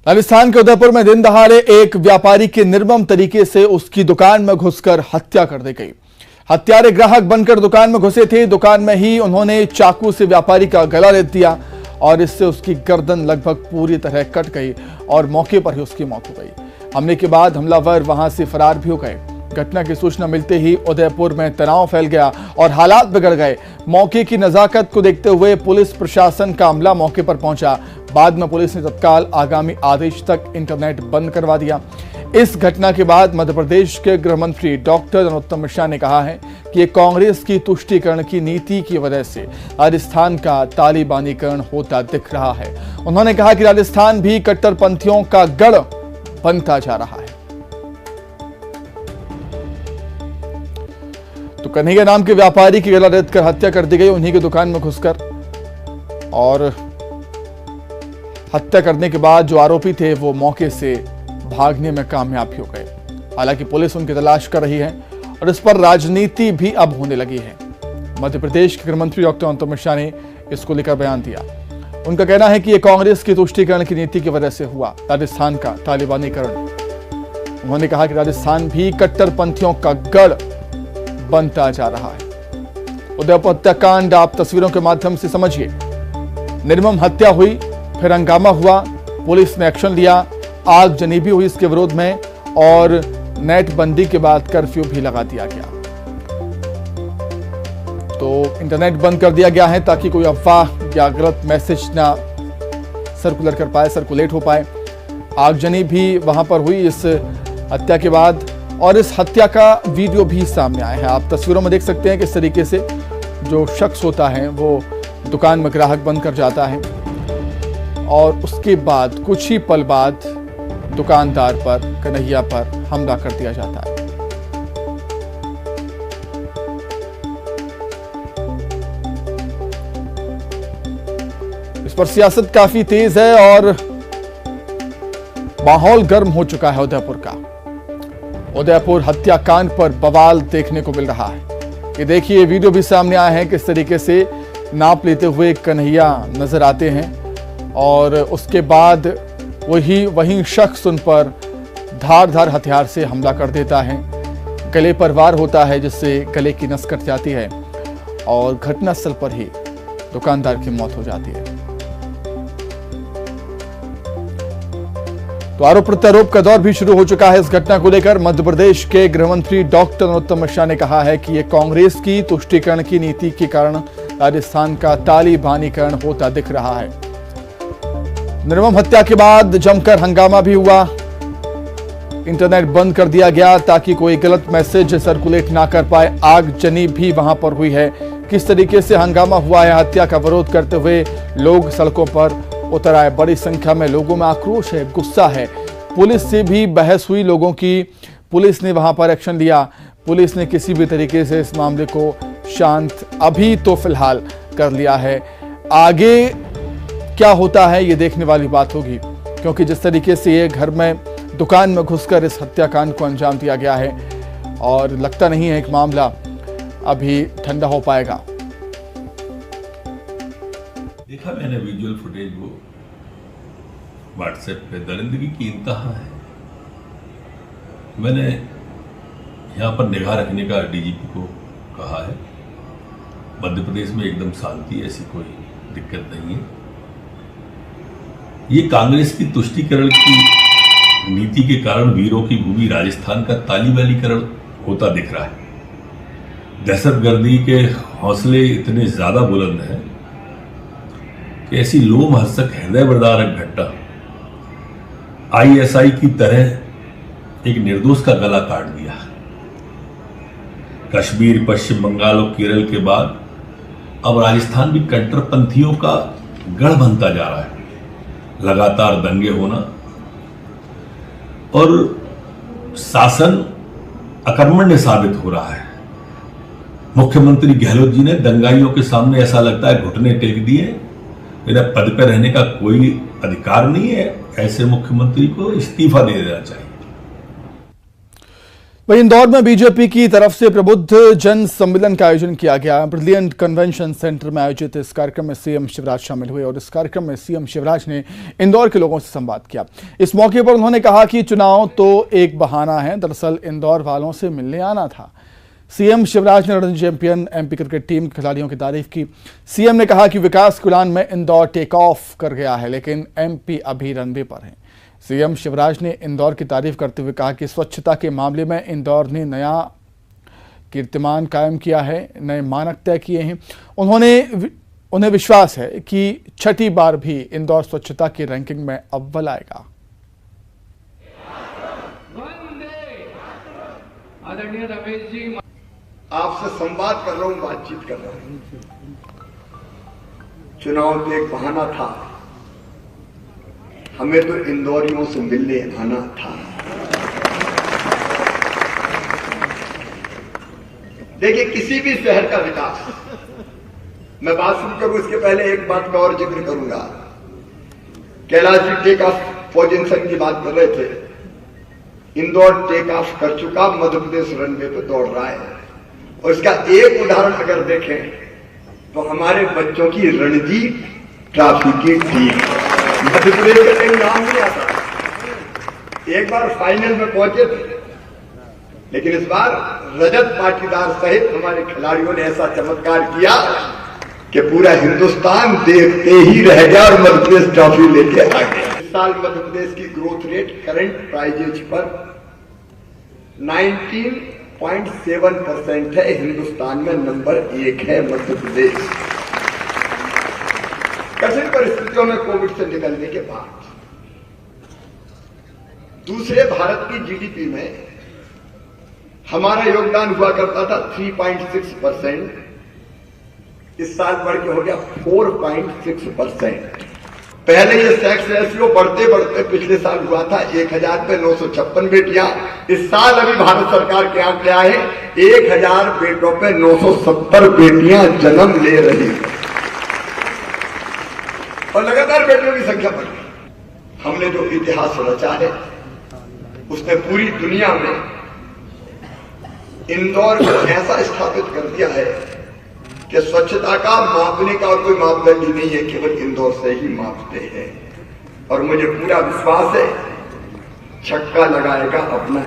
राजस्थान के उदयपुर में दिन दहाड़े एक व्यापारी की निर्मम तरीके से उसकी दुकान में घुसकर हत्या कर दी गई। हत्यारे ग्राहक बनकर दुकान में घुसे थे। दुकान में ही उन्होंने चाकू से व्यापारी का गला रेत दिया और इससे उसकी गर्दन लगभग पूरी तरह कट गई और मौके पर ही उसकी मौत हो गई। हमले के बाद हमलावर वहां से फरार भी हो गए। घटना की सूचना मिलते ही उदयपुर में तनाव फैल गया और हालात बिगड़ गए। मौके की नजाकत को देखते हुए पुलिस प्रशासन का अमला मौके पर पहुंचा। बाद में पुलिस ने तत्काल आगामी आदेश तक इंटरनेट बंद करवा दिया। इस घटना के बाद मध्य प्रदेश के गृह मंत्री डॉक्टर नरोत्तम मिश्रा ने कहा है कि ये कांग्रेस की तुष्टीकरण की नीति की वजह से राजस्थान का तालिबानीकरण होता दिख रहा है। उन्होंने कहा कि राजस्थान भी कट्टरपंथियों का गढ़ बनता जा रहा है। तो कन्हैया नाम के व्यापारी की गला रेत कर हत्या कर दी गई, उन्हीं की दुकान में घुसकर। और हत्या करने के बाद जो आरोपी थे वो मौके से भागने में कामयाब हो गए। हालांकि पुलिस उनकी तलाश कर रही है और इस पर राजनीति भी अब होने लगी है। मध्य प्रदेश के गृह मंत्री डॉक्टर नरोत्तम मिश्रा ने इसको लेकर बयान दिया। उनका कहना है कि यह कांग्रेस की तुष्टीकरण की नीति की वजह से हुआ राजस्थान का तालिबानीकरण। उन्होंने कहा कि राजस्थान भी कट्टरपंथियों का गढ़ बनता जा रहा है। उदयपुर हत्याकांड आप तस्वीरों के माध्यम से समझिए। निर्मम हत्या हुई, फिर हंगामा हुआ, पुलिस ने एक्शन लिया, आगजनी भी हुई इसके विरोध में और नेट बंदी के बाद कर्फ्यू भी लगा दिया गया। तो इंटरनेट बंद कर दिया गया है ताकि कोई अफवाह या गलत मैसेज ना सर्कुलेट हो पाए। आगजनी भी वहां पर हुई इस हत्या के बाद और इस हत्या का वीडियो भी सामने आया है। आप तस्वीरों में देख सकते हैं किस तरीके से जो शख्स होता है वो दुकान में ग्राहक बनकर जाता है और उसके बाद कुछ ही पल बाद दुकानदार पर, कन्हैया पर हमला कर दिया जाता है। इस पर सियासत काफी तेज है और माहौल गर्म हो चुका है उदयपुर का। उदयपुर हत्याकांड पर बवाल देखने को मिल रहा है। ये देखिए, वीडियो भी सामने आए हैं किस तरीके से नाप लेते हुए कन्हैया नजर आते हैं और उसके बाद वही शख्स उन पर धारदार हथियार से हमला कर देता है। गले पर वार होता है जिससे गले की नस कट जाती है और घटनास्थल पर ही दुकानदार की मौत हो जाती है। तो आरोप प्रत्यारोप का दौर भी शुरू हो चुका है। इस घटना को लेकर मध्य प्रदेश के गृह मंत्री डॉक्टर नरोत्तम मिश्रा ने कहा है कि यह कांग्रेस की तुष्टीकरण की नीति के कारण राजस्थान का तालिबानीकरण होता दिख रहा है। निर्मम हत्या के बाद जमकर हंगामा भी हुआ। इंटरनेट बंद कर दिया गया ताकि कोई गलत मैसेज सर्कुलेट ना कर पाए। आगजनी भी वहां पर हुई है। किस तरीके से हंगामा हुआ है, हत्या का विरोध करते हुए लोग सड़कों पर उतर आए। बड़ी संख्या में लोगों में आक्रोश है, गुस्सा है। पुलिस से भी बहस हुई लोगों की। पुलिस ने वहां पर एक्शन लिया। पुलिस ने किसी भी तरीके से इस मामले को शांत अभी तो फिलहाल कर लिया है। आगे क्या होता है ये देखने वाली बात होगी, क्योंकि जिस तरीके से ये घर में दुकान में घुसकर इस हत्याकांड को अंजाम दिया गया है और लगता नहीं है कि मामला अभी ठंडा हो पाएगा। देखा मैंने विजुअल फुटेज, वो व्हाट्सएप पे दरिंदगी की इंतहा है। मैंने यहाँ पर निगाह रखने का डीजीपी को कहा है। मध्य प्रदेश में एकदम शांति, ऐसी कोई दिक्कत नहीं है। ये कांग्रेस की तुष्टीकरण की नीति के कारण वीरों की भूमि राजस्थान का तालिबानीकरण होता दिख रहा है। दहशतगर्दी के हौसले इतने ज्यादा बुलंद हैं कि ऐसी लोमहर्षक हृदय विदारक घटना आईएसआई की तरह एक निर्दोष का गला काट दिया। कश्मीर, पश्चिम बंगाल और केरल के बाद अब राजस्थान भी कट्टरपंथियों का गढ़ बनता जा रहा है। लगातार दंगे होना और शासन अकर्मण्य साबित हो रहा है। मुख्यमंत्री गहलोत जी ने दंगाइयों के सामने ऐसा लगता है घुटने टेक दिए। मेरा पद पर रहने का कोई अधिकार नहीं है। ऐसे मुख्यमंत्री को इस्तीफा दे देना चाहिए। वहीं इंदौर में बीजेपी की तरफ से प्रबुद्ध जन सम्मेलन का आयोजन किया गया। ब्रिलियंट कन्वेंशन सेंटर में आयोजित इस कार्यक्रम में सीएम शिवराज शामिल हुए और इस कार्यक्रम में सीएम शिवराज ने इंदौर के लोगों से संवाद किया। इस मौके पर उन्होंने कहा कि चुनाव तो एक बहाना है, दरअसल इंदौर वालों से मिलने आना था। सीएम शिवराज ने Ranji champion MP cricket team के खिलाड़ियों की तारीफ की। सीएम ने कहा कि विकास की उड़ान में इंदौर टेक ऑफ कर गया है, लेकिन एमपी अभी रनवे पर है। सीएम शिवराज ने इंदौर की तारीफ करते हुए कहा कि स्वच्छता के मामले में इंदौर ने नया कीर्तिमान कायम किया है, नए मानक तय किए हैं। उन्हें विश्वास है कि छठी बार भी इंदौर स्वच्छता की रैंकिंग में अव्वल आएगा। आपसे संवाद कर रहा हूं, बातचीत कर रहा हूं। चुनाव तो एक बहाना था, हमें तो इंदौरियों से मिलने आना था। देखिए, किसी भी शहर का विकास, मैं बात शुरू करूं इसके पहले एक बात का और जिक्र करूंगा। Kailash ji take off position की बात कर रहे थे। इंदौर टेक ऑफ कर चुका, मध्य प्रदेश रनवे पे दौड़ रहा है। और इसका एक उदाहरण अगर देखें तो हमारे बच्चों की रणजी ट्रॉफी की टीम, मध्य प्रदेश का कहीं नाम नहीं आता। एक बार फाइनल में पहुंचे थे, लेकिन इस बार रजत पाटीदार सहित हमारे खिलाड़ियों ने ऐसा चमत्कार किया कि पूरा हिंदुस्तान देखते ही रह गया और मध्य प्रदेश ट्रॉफी लेके आ गया। इस साल मध्य प्रदेश की ग्रोथ रेट करंट प्राइजेज पर 19.7% है। हिंदुस्तान में नंबर 1 है मध्य प्रदेश। कठिन परिस्थितियों में कोविड से निकलने के बाद दूसरे भारत की जीडीपी में हमारा योगदान हुआ करता था 3.6%, इस साल बढ़ के हो गया 4.6%। पहले ये सेक्स रेशियो बढ़ते बढ़ते पिछले साल हुआ था 1000 पे 956 बेटियां। इस साल अभी भारत सरकार के आंकड़े आए हैं 1000 बेटों पे 970 बेटियां जन्म ले रही हैं और लगातार बेटियों की संख्या बढ़ रही। हमने जो इतिहास रचा है उसने पूरी दुनिया में इंदौर को ऐसा स्थापित कर दिया है कि स्वच्छता का मापने का और कोई मापदंड ही नहीं है, केवल इंदौर से ही मापते हैं। और मुझे पूरा विश्वास है छक्का लगाएगा अपना